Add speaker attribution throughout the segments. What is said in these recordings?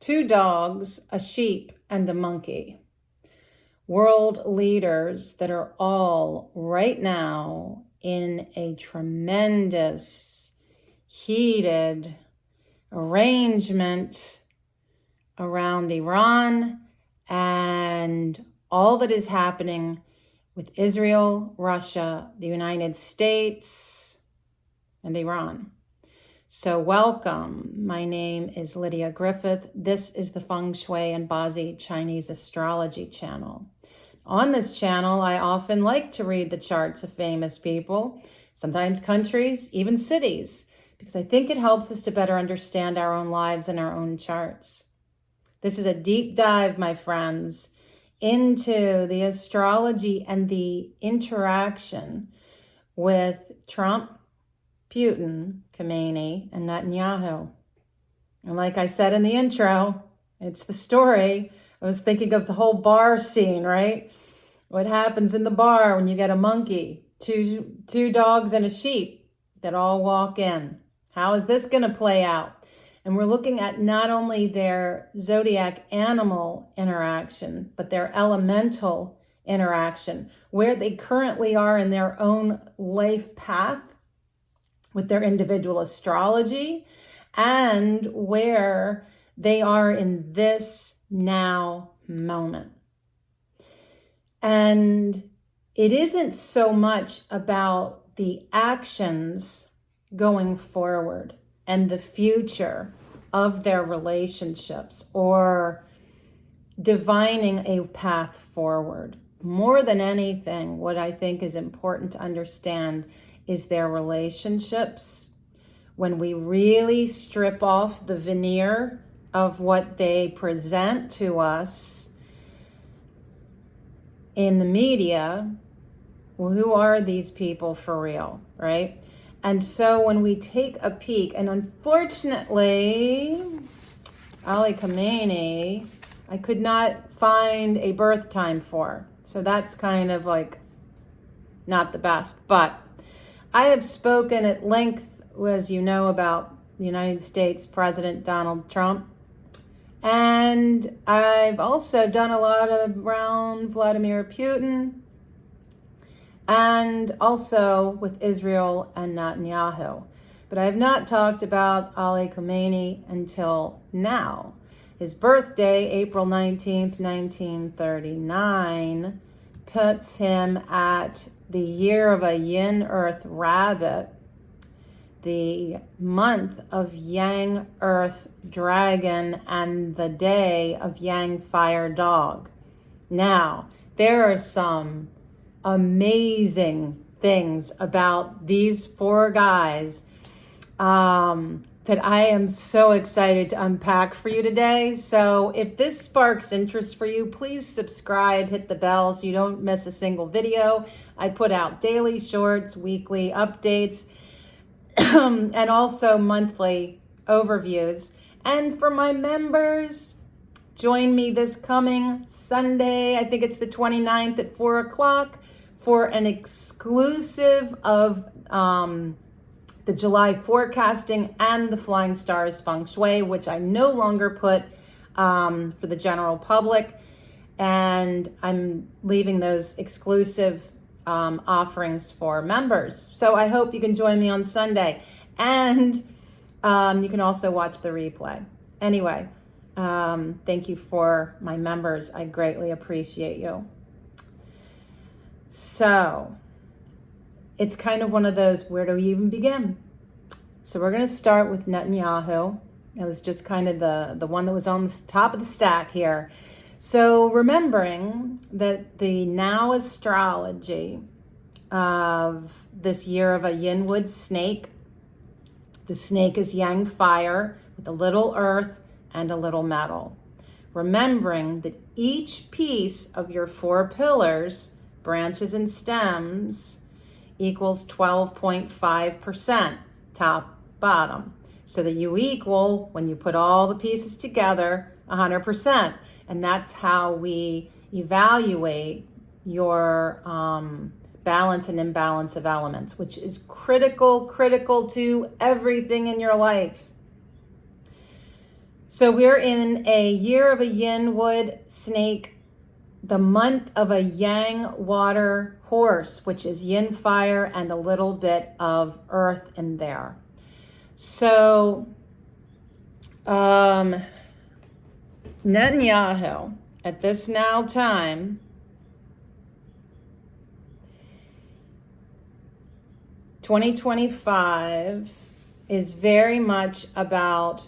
Speaker 1: Two dogs, a sheep, and a monkey. World leaders that are all right now in a tremendous, heated arrangement around Iran and all that is happening with Israel, Russia, the United States, and Iran. So welcome. My name is Lydia Griffith. This is the Feng Shui and Bazi Chinese Astrology channel. On this channel, I often like to read the charts of famous people, sometimes countries, even cities, because I think it helps us to better understand our own lives and our own charts. This is a deep dive, my friends, into the astrology and the interaction with Trump, Putin, Khamenei, and Netanyahu. And like I said in the intro, it's the story. I was thinking of the whole bar scene, right? What happens in the bar when you get a monkey, two dogs and a sheep that all walk in. How is this going to play out? And we're looking at not only their zodiac animal interaction, but their elemental interaction, where they currently are in their own life path with their individual astrology, and where they are in this now moment. And it isn't so much about the actions going forward and the future of their relationships or divining a path forward. More than anything, what I think is important to understand is their relationships. When we really strip off the veneer of what they present to us in the media, well, who are these people for real, right? And so when we take a peek, and unfortunately, Ali Khamenei, I could not find a birth time for. So that's kind of like not the best. But I have spoken at length, as you know, about the United States President Donald Trump. And I've also done a lot around Vladimir Putin, and also with Israel and Netanyahu. But I have not talked about Ali Khamenei until now. His birthday, April 19th, 1939, puts him at the year of a yin earth rabbit, the month of yang earth dragon, and the day of yang fire dog. Now, there are some amazing things about these four guys that I am so excited to unpack for you today. So if this sparks interest for you, please subscribe, hit the bell so you don't miss a single video. I put out daily shorts, weekly updates, and also monthly overviews. And for my members, join me this coming Sunday, I think it's the 29th at 4 o'clock, for an exclusive of the July forecasting and the Flying Stars Feng Shui, which I no longer put for the general public. And I'm leaving those exclusive offerings for members. So I hope you can join me on Sunday. And you can also watch the replay. Anyway, thank you for my members. I greatly appreciate you. So it's kind of one of those, where do we even begin? So we're going to start with Netanyahu. It was just kind of the one that was on the top of the stack here. So remembering that the now astrology of this year of a yinwood snake, the snake is yang fire with a little earth and a little metal. Remembering that each piece of your four pillars, branches and stems, equals 12.5% top bottom, so that you equal, when you put all the pieces together, 100%. And that's how we evaluate your balance and imbalance of elements, which is critical to everything in your life. So we're in a year of a yin wood snake, the month of a yang water horse, which is yin fire and a little bit of earth in there. So Netanyahu at this now time, 2025 is very much about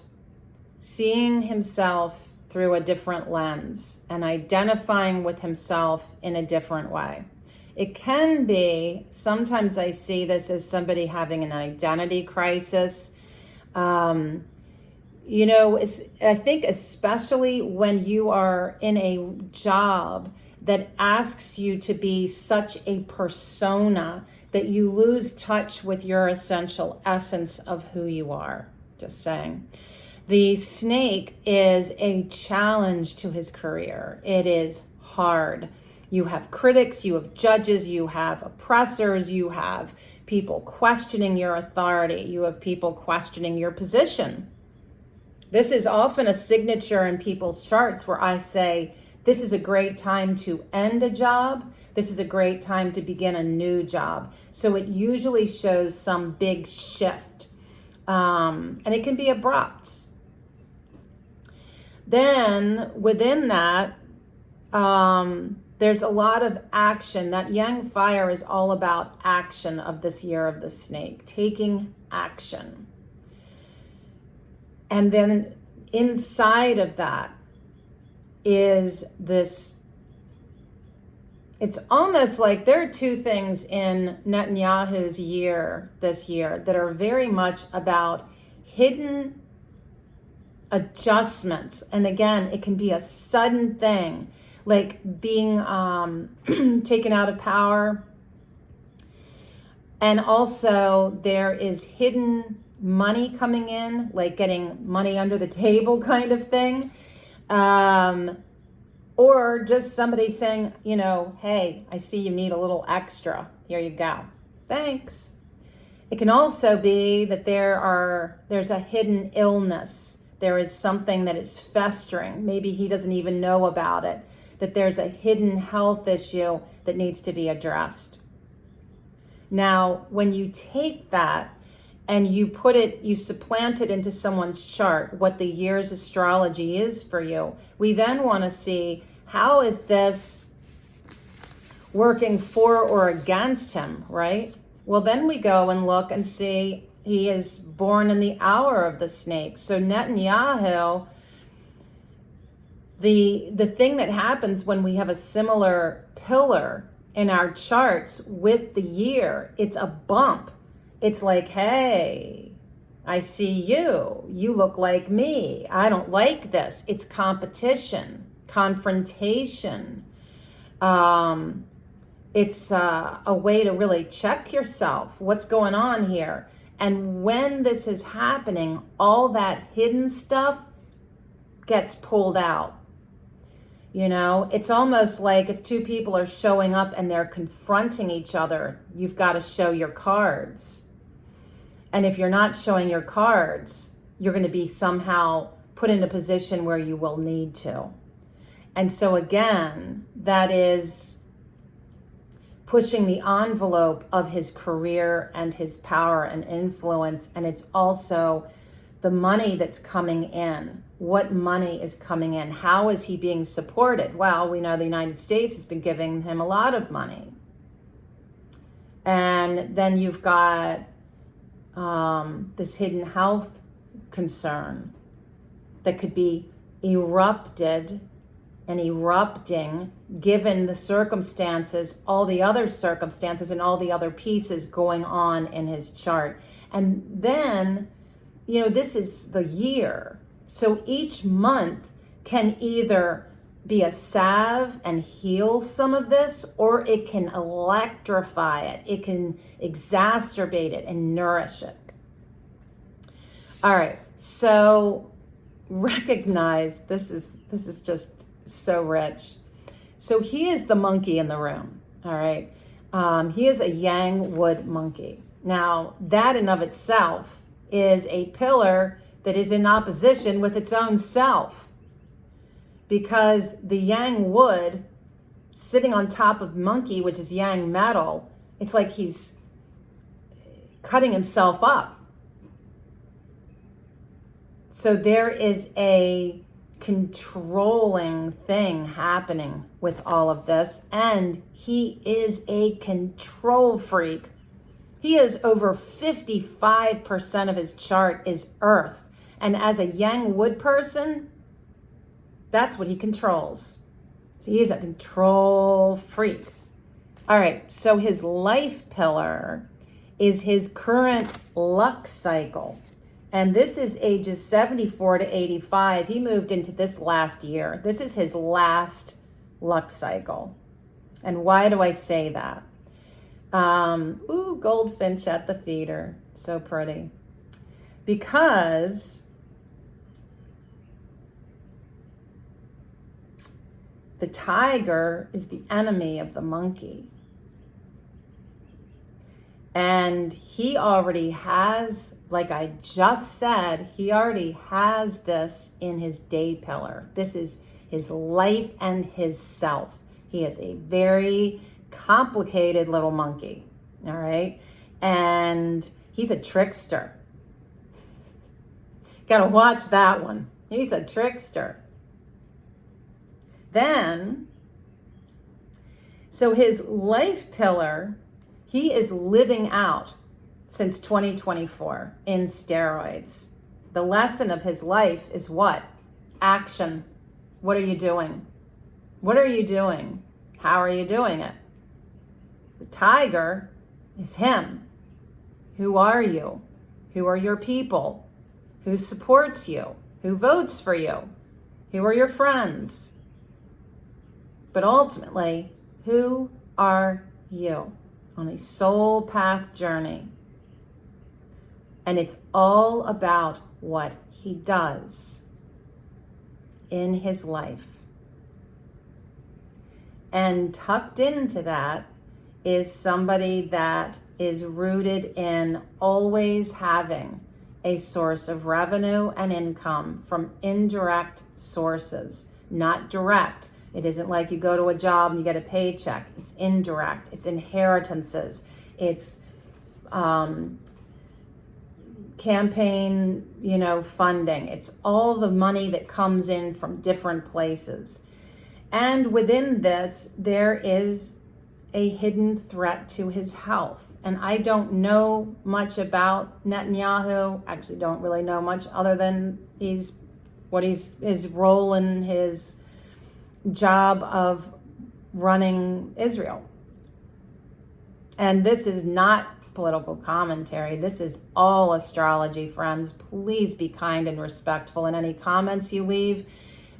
Speaker 1: seeing himself through a different lens and identifying with himself in a different way. It can be, sometimes I see this as somebody having an identity crisis. I think especially when you are in a job that asks you to be such a persona that you lose touch with your essential essence of who you are. Just saying. The snake is a challenge to his career. It is hard. You have critics, you have judges, you have oppressors, you have people questioning your authority, you have people questioning your position. This is often a signature in people's charts where I say, this is a great time to end a job. This is a great time to begin a new job. So it usually shows some big shift. And it can be abrupt. Then within that, there's a lot of action. That yang fire is all about action of this year of the snake, taking action. And then inside of that is this, it's almost like there are two things in Netanyahu's year, this year, that are very much about hidden adjustments. And again, it can be a sudden thing, like being taken out of power. And also there is hidden money coming in, like getting money under the table kind of thing. Or just somebody saying, hey, I see you need a little extra. Here you go. Thanks. It can also be that there's a hidden illness. There is something that is festering. Maybe he doesn't even know about it. That there's a hidden health issue that needs to be addressed. Now, when you take that and you supplant it into someone's chart, what the year's astrology is for you, we then want to see, how is this working for or against him, right? Well, then we go and look and see, he is born in the hour of the snake. So Netanyahu, the thing that happens when we have a similar pillar in our charts with the year, it's a bump. It's like, hey, I see you. You look like me. I don't like this. It's competition, confrontation. It's a way to really check yourself. What's going on here? And when this is happening, all that hidden stuff gets pulled out. It's almost like if two people are showing up and they're confronting each other, you've got to show your cards. And if you're not showing your cards, you're going to be somehow put in a position where you will need to. And so again, that is pushing the envelope of his career and his power and influence. And it's also the money that's coming in. What money is coming in? How is he being supported? Well, we know the United States has been giving him a lot of money. And then you've got this hidden health concern that could be erupted and erupting given the circumstances, all the other circumstances and all the other pieces going on in his chart. And then, this is the year. So each month can either be a salve and heal some of this, or it can electrify it. It can exacerbate it and nourish it. All right, so recognize this is just so rich. So he is the monkey in the room. All right, he is a yang wood monkey. Now that in of itself is a pillar that is in opposition with its own self. Because the yang wood sitting on top of monkey, which is yang metal, it's like he's cutting himself up. So there is a controlling thing happening with all of this, and he is a control freak. He is over 55% of his chart is earth, and as a yang wood person, that's what he controls. So he is a control freak. All right, so his life pillar is his current luck cycle. And this is ages 74 to 85. He moved into this last year. This is his last luck cycle. And why do I say that? Ooh, goldfinch at the feeder. So pretty. Because the tiger is the enemy of the monkey. And he already has, like I just said, he already has this in his day pillar. This is his life and his self. He is a very complicated little monkey, all right? And he's a trickster. Gotta watch that one. He's a trickster. Then, so his life pillar, he is living out since 2024 in steroids. The lesson of his life is what? Action. What are you doing? What are you doing? How are you doing it? The tiger is him. Who are you? Who are your people? Who supports you? Who votes for you? Who are your friends? But ultimately, who are you on a soul path journey? And it's all about what he does in his life. And tucked into that is somebody that is rooted in always having a source of revenue and income from indirect sources, not direct. It isn't like you go to a job and you get a paycheck. It's indirect. It's inheritances. It's campaign, funding. It's all the money that comes in from different places. And within this, there is a hidden threat to his health. And I don't know much about Netanyahu. Actually, don't really know much other than his role in his job of running Israel. And this is not political commentary. This is all astrology, friends. Please be kind and respectful in any comments you leave.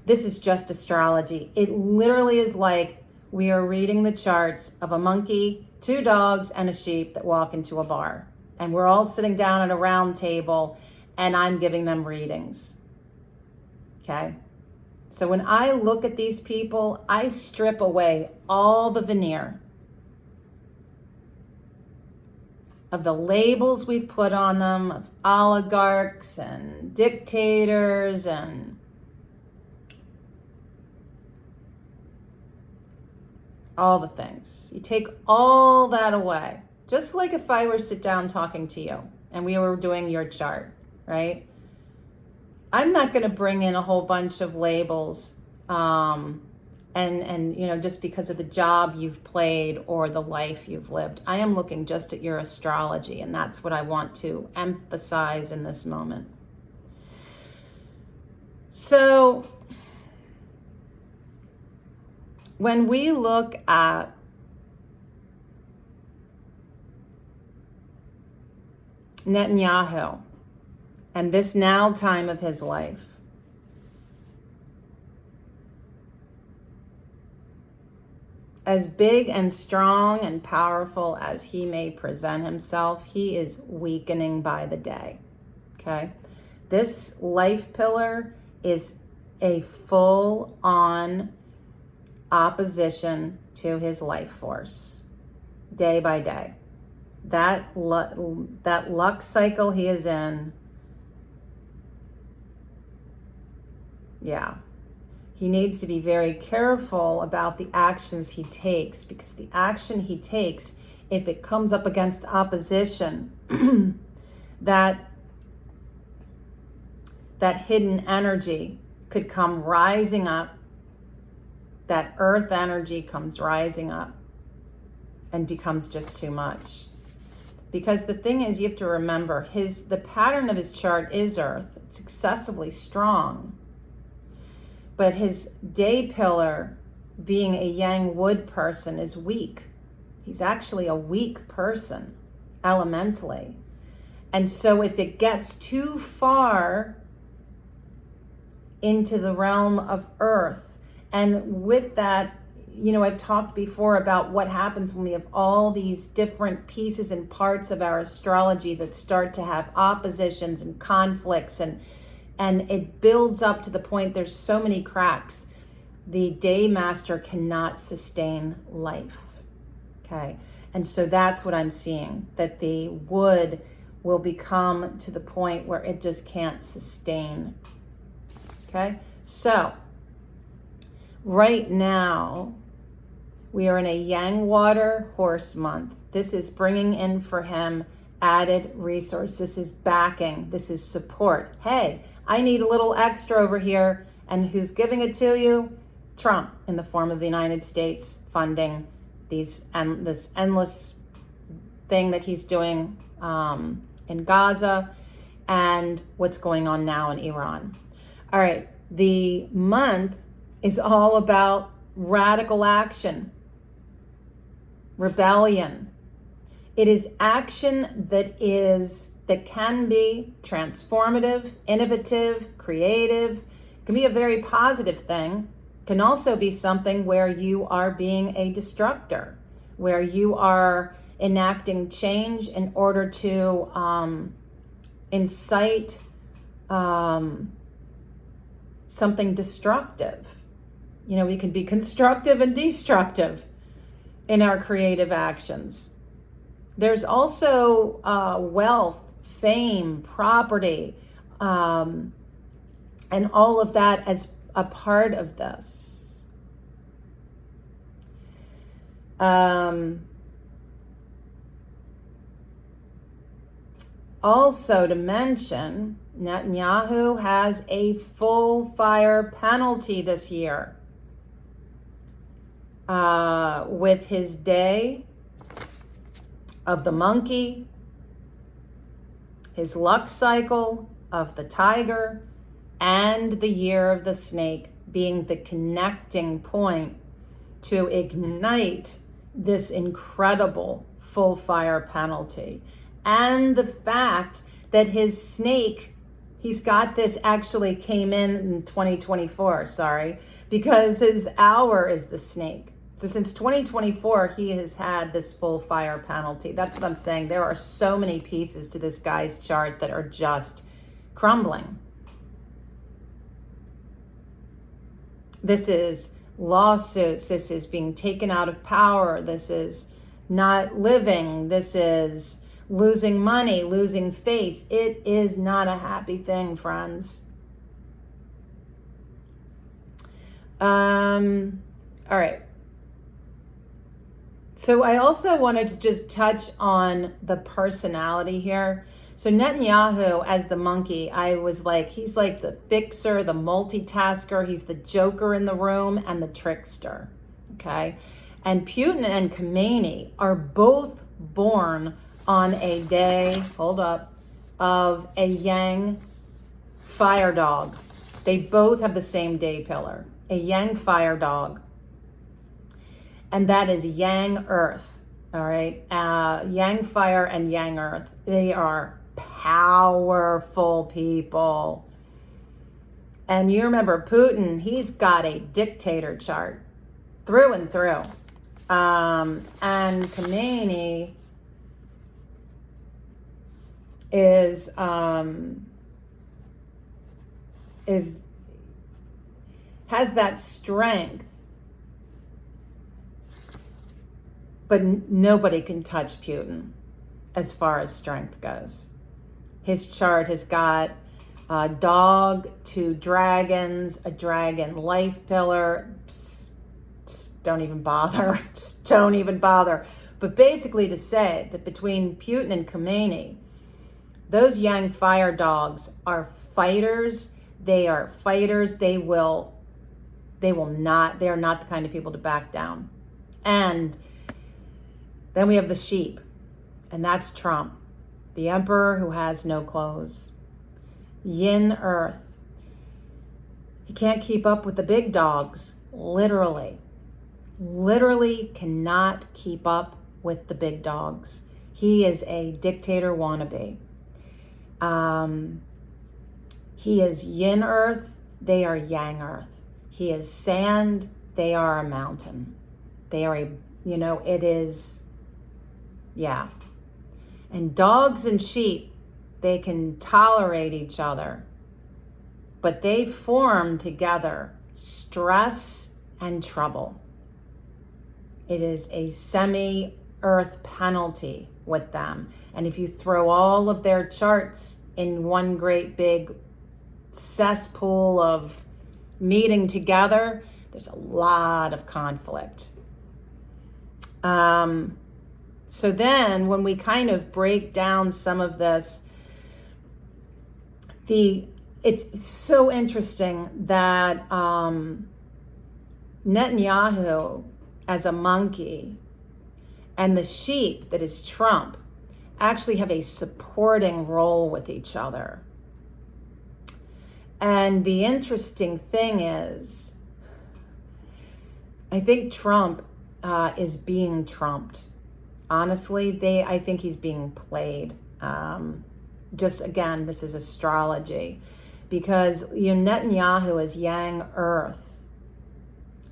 Speaker 1: This is just astrology. It literally is like we are reading the charts of a monkey, 2 dogs, and a sheep that walk into a bar. And we're all sitting down at a round table and I'm giving them readings. Okay? So when I look at these people, I strip away all the veneer of the labels we've put on them, of oligarchs and dictators and all the things. You take all that away. Just like if I were to sit down talking to you and we were doing your chart, right? I'm not going to bring in a whole bunch of labels and just because of the job you've played or the life you've lived. I am looking just at your astrology, and that's what I want to emphasize in this moment. So when we look at Netanyahu and this now time of his life, as big and strong and powerful as he may present himself, he is weakening by the day, okay? This life pillar is a full-on opposition to his life force, day by day. That luck cycle he is in Yeah. He needs to be very careful about the actions he takes, because the action he takes, if it comes up against opposition, that hidden energy could come rising up. That earth energy comes rising up and becomes just too much. Because the thing is, you have to remember, the pattern of his chart is earth. It's excessively strong. But his day pillar, being a yang wood person, is weak. He's actually a weak person, elementally. And so if it gets too far into the realm of earth, and with that, I've talked before about what happens when we have all these different pieces and parts of our astrology that start to have oppositions and conflicts, and it builds up to the point there's so many cracks. The day master cannot sustain life. Okay. And so that's what I'm seeing, that the wood will become to the point where it just can't sustain. Okay. So right now we are in a yang water horse month. This is bringing in for him added resource. This is backing. This is support. Hey, I need a little extra over here. And who's giving it to you? Trump, in the form of the United States funding this endless thing that he's doing in Gaza, and what's going on now in Iran. All right, the month is all about radical action, rebellion. It is action that can be transformative, innovative, creative. It can be a very positive thing. It can also be something where you are being a destructor, where you are enacting change in order to incite something destructive. We can be constructive and destructive in our creative actions. There's also wealth, fame, property, and all of that as a part of this. Also to mention, Netanyahu has a full fire penalty this year with his day of the monkey, his luck cycle of the tiger, and the year of the snake being the connecting point to ignite this incredible full fire penalty. And the fact that his snake, he's got this, actually came in 2024, because his hour is the snake. So since 2024, he has had this full fire penalty. That's what I'm saying. There are so many pieces to this guy's chart that are just crumbling. This is lawsuits. This is being taken out of power. This is not living. This is losing money, losing face. It is not a happy thing, friends. All right. So I also wanted to just touch on the personality here. So Netanyahu as the monkey, I was like, he's like the fixer, the multitasker. He's the joker in the room and the trickster, okay? And Putin and Khamenei are both born on a day, of a yang fire dog. They both have the same day pillar, a yang fire dog. And that is yang earth, all right? Yang fire and yang earth. They are powerful people. And you remember Putin, he's got a dictator chart through and through. And Khamenei has that strength, but nobody can touch Putin as far as strength goes. His chart has got dog to dragons, a dragon life pillar. Just don't even bother. Just don't even bother. But basically to say that between Putin and Khamenei, those Yang fire dogs are fighters. They are fighters. They are not the kind of people to back down. And then we have the sheep, and that's Trump, the emperor who has no clothes. Yin earth. He can't keep up with the big dogs, literally. Literally cannot keep up with the big dogs. He is a dictator wannabe. He is yin earth, they are yang earth. He is sand, they are a mountain. They are it is, yeah. And dogs and sheep, they can tolerate each other, but they form together stress and trouble. It is a semi-earth penalty with them. And if you throw all of their charts in one great big cesspool of meeting together, there's a lot of conflict. So then when we kind of break down some of this, it's so interesting that Netanyahu as a monkey and the sheep that is Trump actually have a supporting role with each other. And the interesting thing is, I think Trump is being trumped. Honestly, I think he's being played. Just again, this is astrology, because Netanyahu is Yang Earth.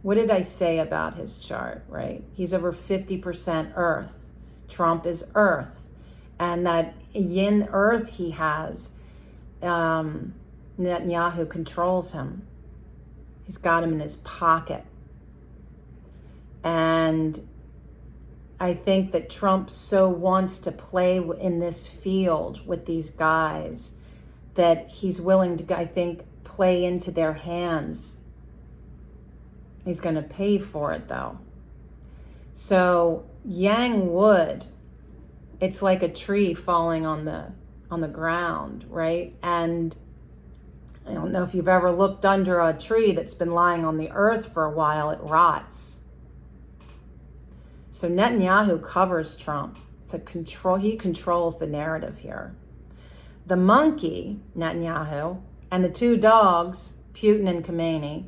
Speaker 1: What did I say about his chart, right? He's over 50% Earth. Trump is Earth. And that Yin Earth he has, Netanyahu controls him. He's got him in his pocket. And I think that Trump so wants to play in this field with these guys that he's willing to, I think, play into their hands. He's going to pay for it, though. So Yang wood, it's like a tree falling on the ground, right? And I don't know if you've ever looked under a tree that's been lying on the earth for a while, it rots. So Netanyahu covers Trump. He controls the narrative here. The monkey, Netanyahu, and the two dogs, Putin and Khamenei,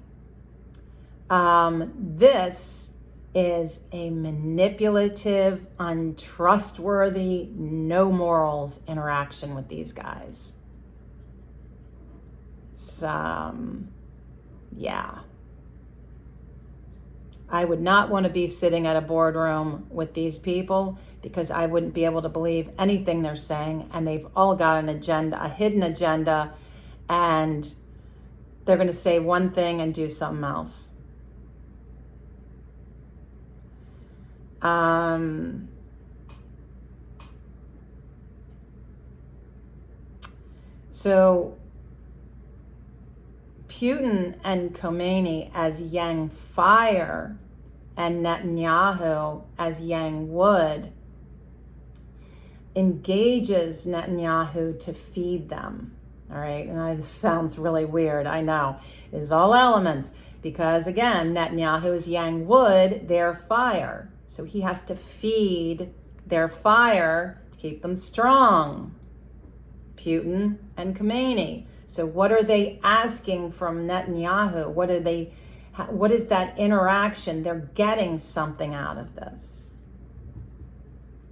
Speaker 1: this is a manipulative, untrustworthy, no morals interaction with these guys. Yeah. I would not want to be sitting at a boardroom with these people, because I wouldn't be able to believe anything they're saying, and they've all got an agenda, a hidden agenda, and they're going to say one thing and do something else. So Putin and Khamenei as Yang fire and Netanyahu as Yang wood engages Netanyahu to feed them. All right, and this sounds really weird, I know. It's all elements, because again, Netanyahu is Yang wood, their fire. So he has to feed their fire to keep them strong. Putin and Khamenei. So what are they asking from Netanyahu? What is that interaction? They're getting something out of this.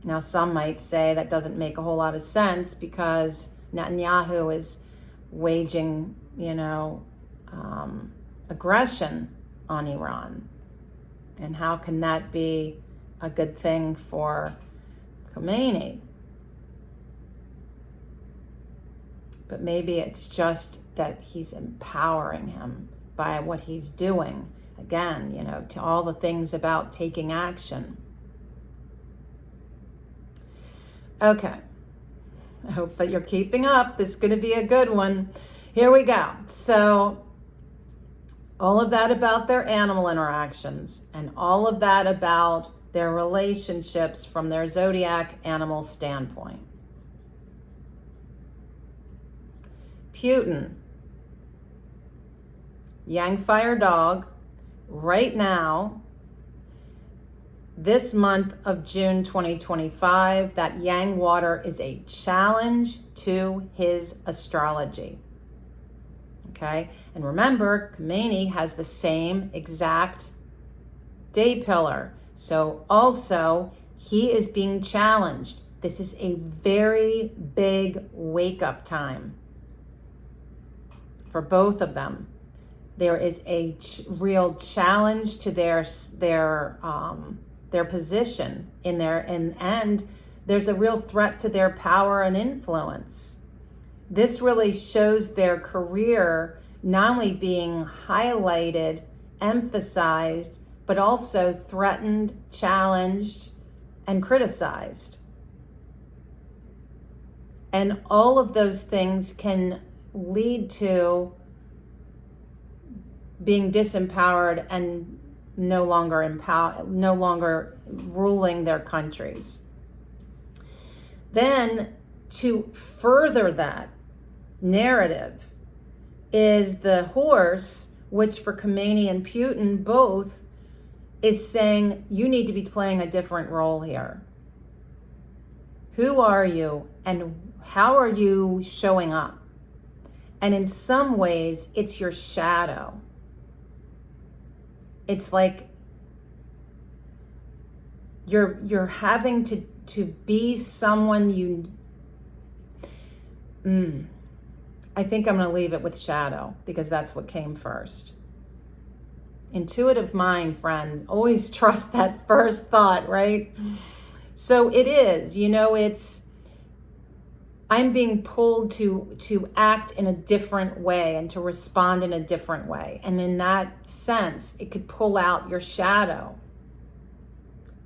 Speaker 1: Now, some might say that doesn't make a whole lot of sense, because Netanyahu is waging, aggression on Iran. And how can that be a good thing for Khamenei? But maybe it's just that he's empowering him by what he's doing. Again, to all the things about taking action. Okay. I hope that you're keeping up. This is going to be a good one. Here we go. So all of that about their animal interactions and all of that about their relationships from their zodiac animal standpoint. Putin, Yang fire dog, right now, this month of June 2025, that Yang water is a challenge to his astrology. Okay, and remember, Khamenei has the same exact day pillar. So also, he is being challenged. This is a very big wake-up time for both of them. There is a real challenge to their position in there, and there's a real threat to their power and influence. This really shows their career not only being highlighted, emphasized, but also threatened, challenged, and criticized. And all of those things can lead to being disempowered and no longer ruling their countries. Then, to further that narrative, is the horse, which for Khamenei and Putin both is saying, you need to be playing a different role here. Who are you and how are you showing up? And in some ways, it's your shadow. It's like you're having to be someone I think I'm going to leave it with shadow because that's what came first. Intuitive mind, friend, always trust that first thought, right? So it is, I'm being pulled to act in a different way and to respond in a different way. And in that sense, it could pull out your shadow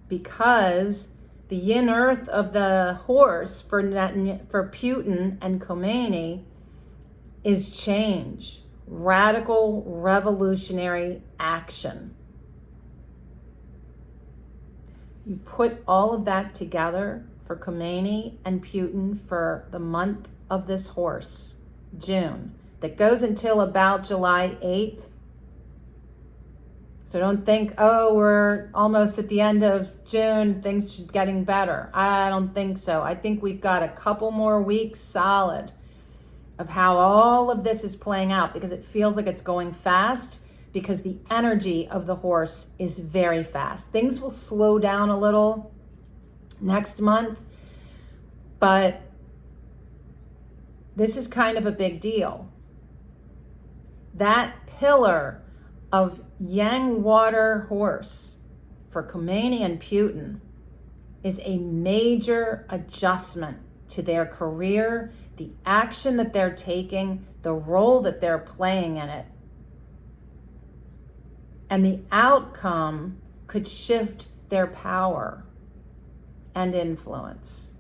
Speaker 1: because the yin earth of the horse for Putin and Khamenei is change, radical, revolutionary action. You put all of that together for Khamenei and Putin for the month of this horse, June, that goes until about July 8th. So don't think, we're almost at the end of June, things are getting better. I don't think so. I think we've got a couple more weeks solid of how all of this is playing out because it feels like it's going fast because the energy of the horse is very fast. Things will slow down a little next month, but this is kind of a big deal. That pillar of Yang water horse for Khamenei and Putin is a major adjustment to their career, the action that they're taking, the role that they're playing in it. And the outcome could shift their power and influence.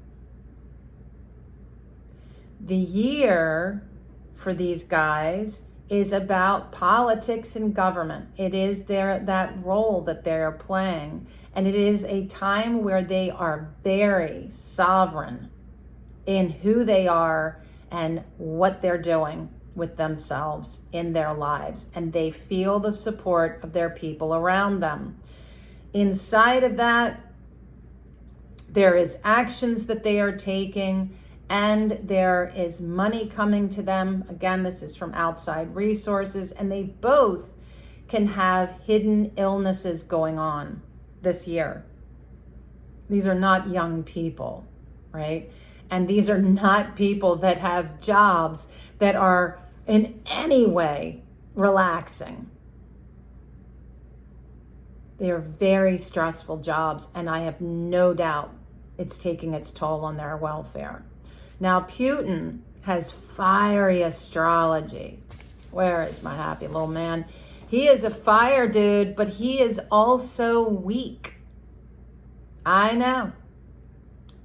Speaker 1: The year for these guys is about politics and government. It is that role that they're playing. And it is a time where they are very sovereign in who they are and what they're doing with themselves in their lives. And they feel the support of their people around them. Inside of that, there is actions that they are taking, and there is money coming to them. Again, this is from outside resources, and they both can have hidden illnesses going on this year. These are not young people, right? And these are not people that have jobs that are in any way relaxing. They are very stressful jobs, and I have no doubt it's taking its toll on their welfare. Now, Putin has fiery astrology. Where is my happy little man? He is a fire dude, but he is also weak. I know.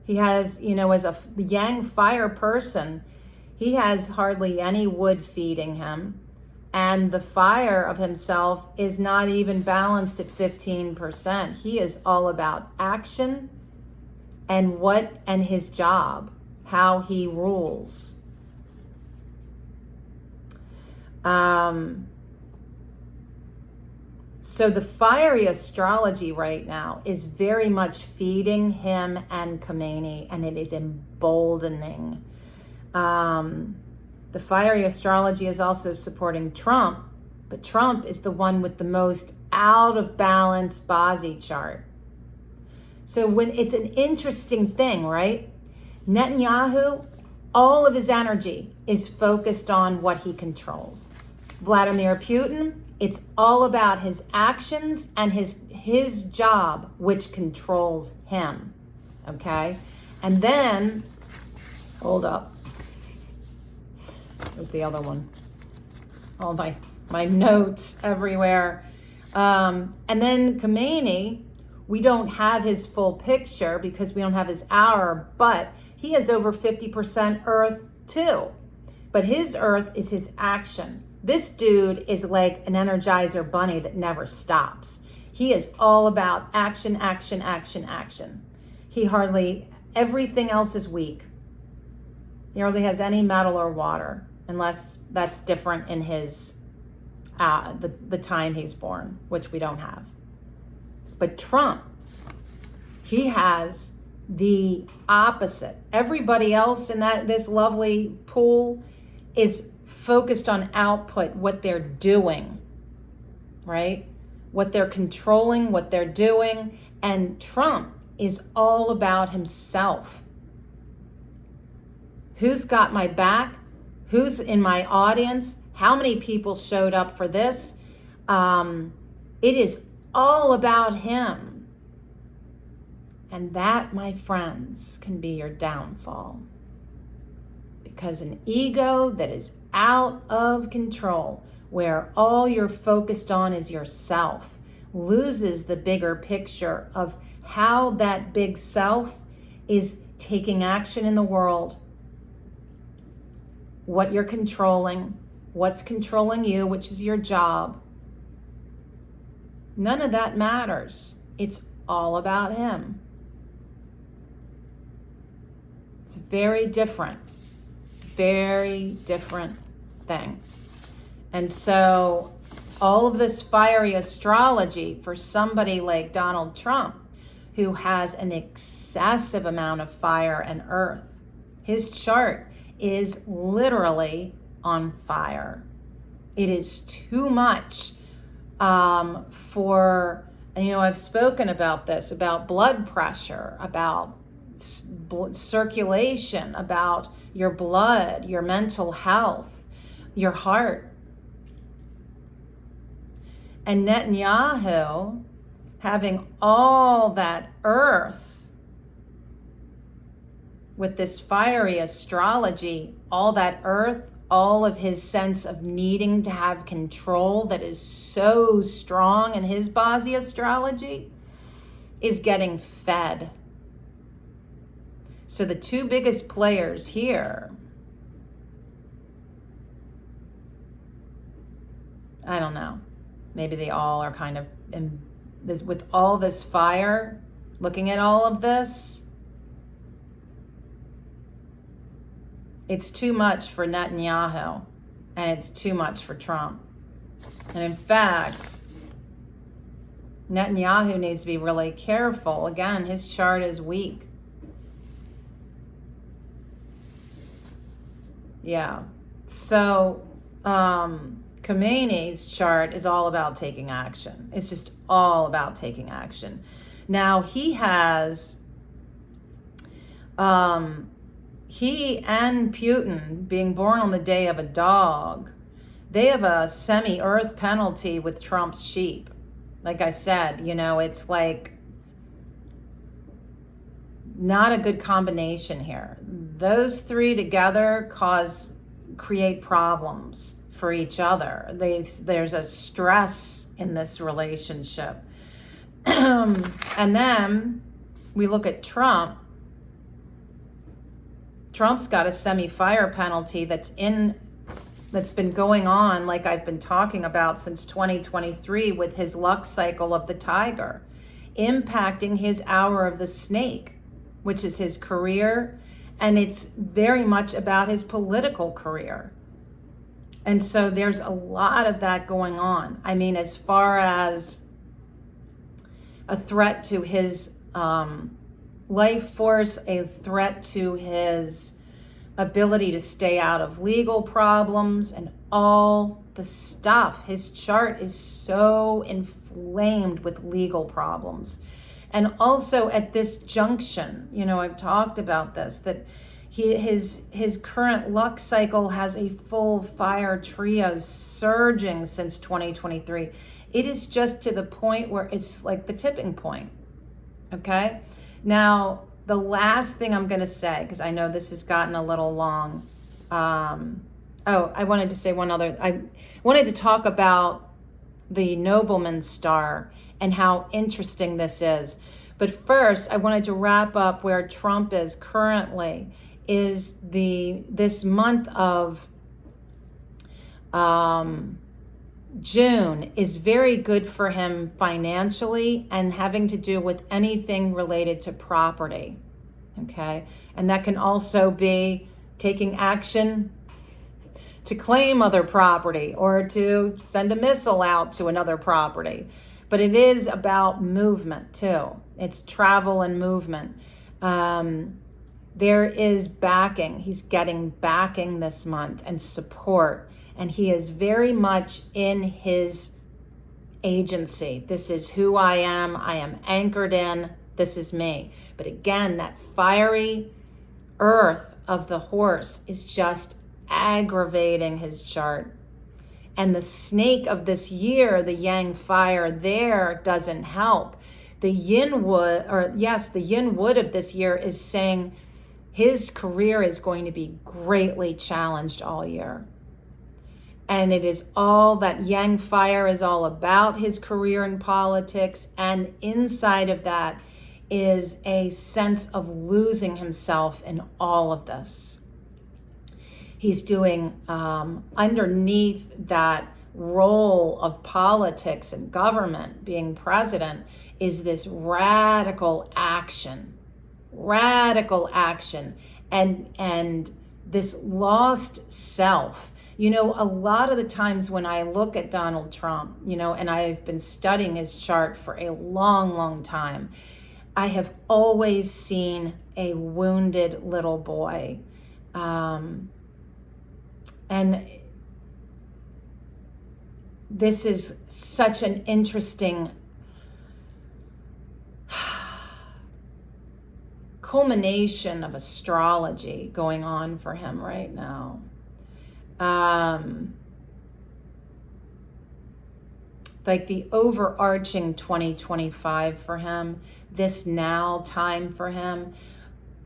Speaker 1: He has, as a yang fire person, He has hardly any wood feeding him. And the fire of himself is not even balanced at 15%. He is all about action and his job, how he rules. So the fiery astrology right now is very much feeding him and Khamenei, and it is emboldening. The fiery astrology is also supporting Trump, but Trump is the one with the most out of balance Bazi chart. So when it's an interesting thing, right? Netanyahu, all of his energy is focused on what he controls. Vladimir Putin, it's all about his actions and his job, which controls him, okay? And then, hold up. There's the other one. All my notes everywhere. And then Khamenei, we don't have his full picture because we don't have his hour, but he has over 50% Earth too. But his Earth is his action. This dude is like an Energizer bunny that never stops. He is all about action, action, action, action. Everything else is weak. He hardly has any metal or water, unless that's different in his, the time he's born, which we don't have. But Trump, he has the opposite. Everybody else in this lovely pool is focused on output, what they're doing, right? What they're controlling, what they're doing. And Trump is all about himself. Who's got my back? Who's in my audience? How many people showed up for this? It is all about him. And that, my friends, can be your downfall. Because an ego that is out of control, where all you're focused on is yourself, loses the bigger picture of how that big self is taking action in the world. What you're controlling, what's controlling you, which is your job. None of that matters. It's all about him. It's very different thing. And so all of this fiery astrology for somebody like Donald Trump, who has an excessive amount of fire and earth, his chart is literally on fire. It is too much for, and I've spoken about this, about blood pressure, about circulation, about your blood, your mental health, your heart. And Netanyahu, having all that earth with this fiery astrology, all that earth, all of his sense of needing to have control that is so strong in his Bazi astrology, is getting fed. So the two biggest players here, I don't know, maybe they all are kind of, with all this fire, looking at all of this, it's too much for Netanyahu, and it's too much for Trump. And in fact, Netanyahu needs to be really careful. Again, his chart is weak. Yeah. So Khamenei's chart is all about taking action. It's just all about taking action. Now he has, he and Putin, being born on the day of a dog, they have a semi-earth penalty with Trump's sheep. Like I said, it's like not a good combination here. Those three together create problems for each other. There's a stress in this relationship. And then we look at Trump. Trump's got a semi-fire penalty that's been going on, like I've been talking about since 2023, with his luck cycle of the tiger, impacting his hour of the snake, which is his career, and it's very much about his political career. And so there's a lot of that going on. I mean, as far as a threat to his life force, a threat to his ability to stay out of legal problems and all the stuff. His chart is so inflamed with legal problems. And also at this junction, you know, I've talked about this, that his current luck cycle has a full fire trio surging since 2023. It is just to the point where it's like the tipping point. Okay? Now, the last thing I'm going to say, because I know this has gotten a little long. I wanted to say one other. I wanted to talk about the nobleman star and how interesting this is. But first, I wanted to wrap up where Trump is currently. Is this month of June is very good for him financially and having to do with anything related to property. Okay. And that can also be taking action to claim other property or to send a missile out to another property. But it is about movement too. It's travel and movement. There is backing. He's getting backing this month and support. And he is very much in his agency. This is who I am. I am anchored in. This is me. But again, that fiery earth of the horse is just aggravating his chart. And the snake of this year, the yang fire there, doesn't help. The yin wood, the yin wood of this year is saying his career is going to be greatly challenged all year. And it is all that yang fire is all about, his career in politics. And inside of that is a sense of losing himself in all of this. He's doing underneath that role of politics and government, being president, is this radical action, and this lost self. You know, a lot of the times when I look at Donald Trump, you know, and I've been studying his chart for a long, long time, I have always seen a wounded little boy. And this is such an interesting culmination of astrology going on for him right now. Like the overarching 2025 for him, this now time for him,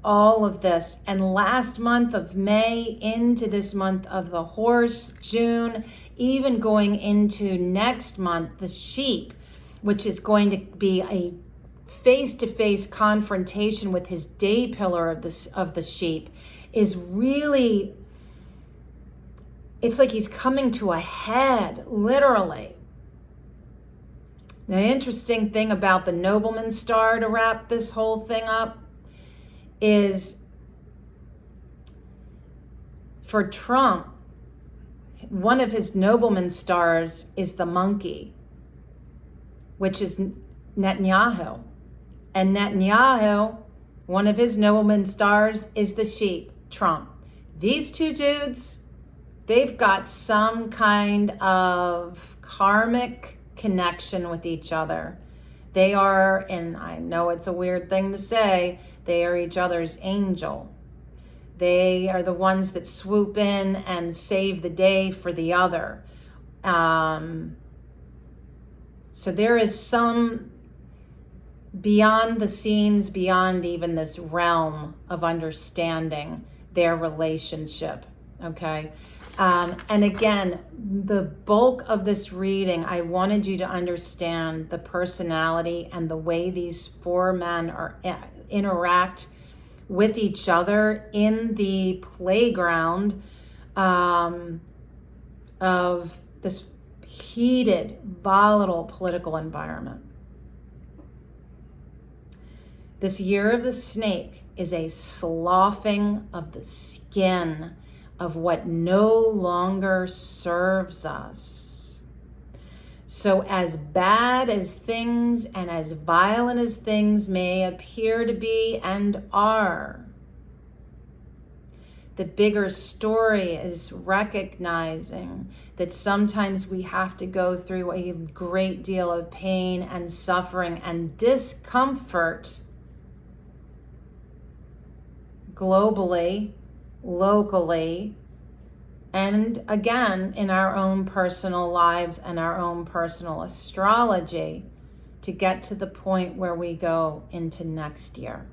Speaker 1: all of this. And last month of May into this month of the horse, June, even going into next month, the sheep, which is going to be a face-to-face confrontation with his day pillar of the sheep, is really, it's like he's coming to a head, literally. The interesting thing about the nobleman star, to wrap this whole thing up, is for Trump, one of his nobleman stars is the monkey, which is Netanyahu. And Netanyahu, one of his nobleman stars is the sheep, Trump. These two dudes, they've got some kind of karmic connection with each other. They are, and I know it's a weird thing to say, they are each other's angel. They are the ones that swoop in and save the day for the other. So there is some beyond the scenes, beyond even this realm of understanding their relationship, okay? And again, the bulk of this reading, I wanted you to understand the personality and the way these four men interact with each other in the playground of this heated, volatile political environment. This year of the snake is a sloughing of the skin of what no longer serves us. So as bad as things and as violent as things may appear to be and are, the bigger story is recognizing that sometimes we have to go through a great deal of pain and suffering and discomfort globally, locally, and again in our own personal lives and our own personal astrology to get to the point where we go into next year.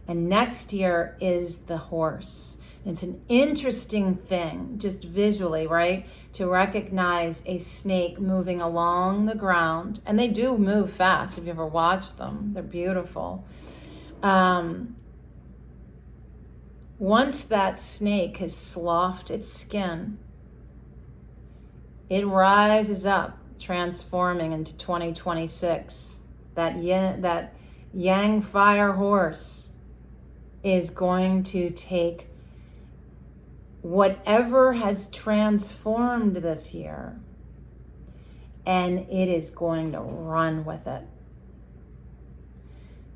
Speaker 1: And next year is the horse. It's an interesting thing, just visually, right? To recognize a snake moving along the ground. And they do move fast. If you ever watched them, they're beautiful. Once that snake has sloughed its skin, it rises up, transforming into 2026. That yang fire horse is going to take whatever has transformed this year, and it is going to run with it.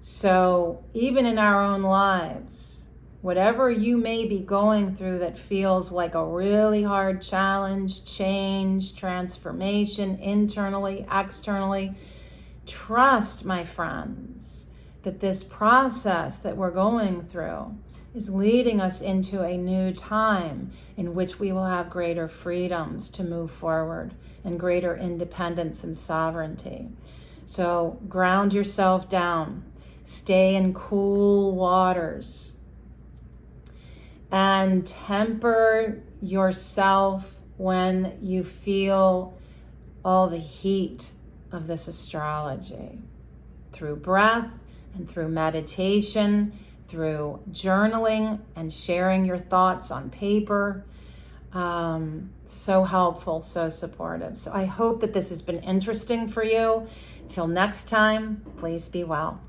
Speaker 1: So even in our own lives, whatever you may be going through that feels like a really hard challenge, change, transformation, internally, externally, trust, my friends, that this process that we're going through is leading us into a new time in which we will have greater freedoms to move forward and greater independence and sovereignty. So ground yourself down, stay in cool waters, and temper yourself when you feel all the heat of this astrology through breath and through meditation, through journaling and sharing your thoughts on paper. So helpful, so supportive. So I hope that this has been interesting for you. Till next time, please be well.